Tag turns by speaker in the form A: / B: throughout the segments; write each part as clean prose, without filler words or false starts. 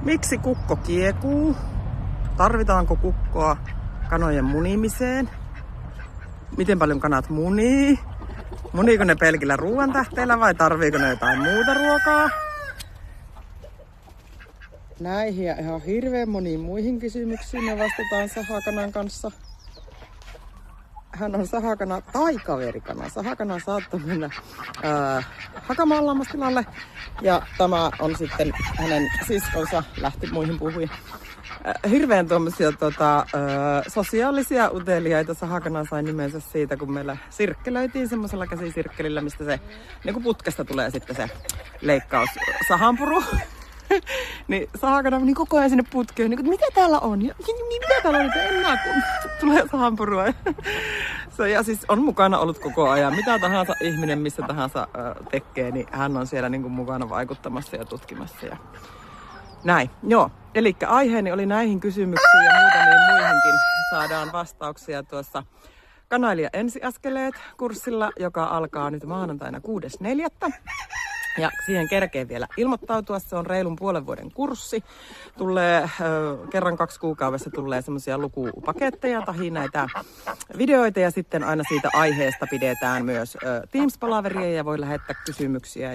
A: Miksi kukko kiekuu? Tarvitaanko kukkoa kanojen munimiseen? Miten paljon kanat munii? Muniiko ne pelkillä ruoantähteillä vai tarviiko ne jotain muuta ruokaa? Näihin ja ihan hirveän moniin muihin kysymyksiin me vastataan sahakanan kanssa. Hän on sahakana tai kaverikana. Sahakana saattaa mennä hakamaan lammastilalle. Ja tämä on sitten hänen siskonsa, lähti muihin puhuihin. Hirveän tuommoisia sosiaalisia uteliaita. Sahakana sai nimensä siitä, kun meillä sirkkelöitiin semmoisella käsisirkkelillä, mistä se niin putkesta tulee sitten se leikkaus sahanpuru. Niin sahakana meni koko ajan sinne putkeen, niin mitä täällä on? Ja mitä täällä on? En näe, kun tulee sahanpurua. Ja siis on mukana ollut koko ajan. Mitä tahansa ihminen missä tahansa tekee, niin hän on siellä niin kuin mukana vaikuttamassa ja tutkimassa. Ja näin. Joo. Eli aiheeni oli näihin kysymyksiin ja muutamiin muihinkin saadaan vastauksia tuossa Kanailija ensiaskeleet -kurssilla, joka alkaa nyt maanantaina 6.4. Ja siihen kerkee vielä ilmoittautua. Se on reilun puolen vuoden kurssi. Tulee kerran 2 kuukaudessa tulee semmoisia lukupaketteja tai näitä videoita ja sitten aina siitä aiheesta pidetään myös Teams-palaveria ja voi lähettää kysymyksiä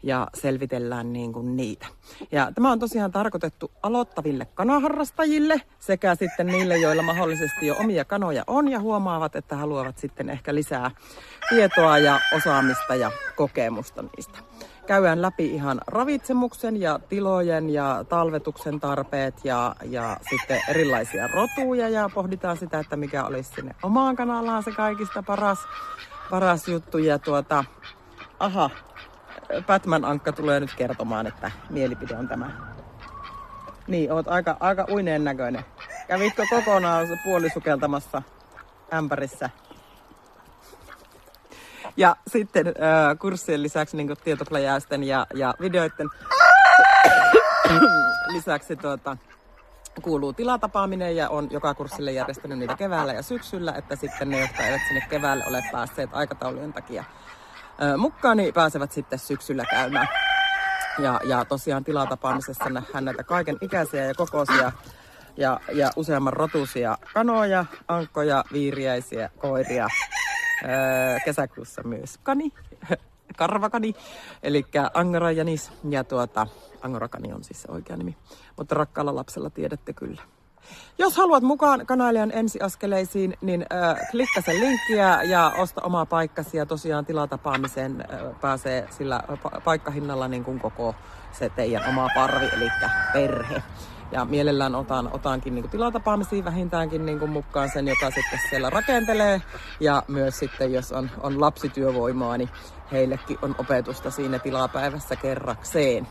A: ja selvitellään niin kuin niitä. Ja tämä on tosiaan tarkoitettu aloittaville kanaharrastajille sekä sitten niille, joilla mahdollisesti jo omia kanoja on ja huomaavat, että haluavat sitten ehkä lisää tietoa ja osaamista ja kokemusta niistä. Käydään läpi ihan ravitsemuksen ja tilojen ja talvetuksen tarpeet ja sitten erilaisia rotuja ja pohditaan sitä, että mikä olisi sinne omaan kanalaan se kaikista paras juttu. Ja Batman-Ankka tulee nyt kertomaan, että mielipide on tämä. Niin, oot aika uineen näköinen. Kävitkö kokonaan puolisukeltamassa ämpärissä? Ja sitten kurssien lisäksi niin tietopläjäysten ja videoiden lisäksi kuuluu tilatapaaminen ja on joka kurssille järjestänyt niitä keväällä ja syksyllä, että sitten ne, jotka eivät sinne keväälle ole päässeet aikataulujen takia mukaan, niin pääsevät sitten syksyllä käymään. Ja tosiaan tilatapaamisessa nähdään näitä kaiken ikäisiä ja kokoisia ja useamman rotuisia kanoja, ankkoja, viiriäisiä, koiria. Kesäkuussa myös karvakani, eli Angora Janis, ja Angorakani on siis se oikea nimi, mutta rakkaalla lapsella tiedätte kyllä. Jos haluat mukaan Kanailijan ensiaskeleisiin, niin klikkaa sen linkkiä ja osta omaa paikkasi ja tosiaan tilatapaamiseen pääsee sillä paikkahinnalla niin kuin koko se teidän oma parvi, eli perhe. Ja mielellään otankin niin kuin tilatapaamisiin vähintäänkin niin kuin mukaan sen, joka sitten siellä rakentelee. Ja myös sitten, jos on lapsityövoimaa, niin heillekin on opetusta siinä tilapäivässä kerrakseen.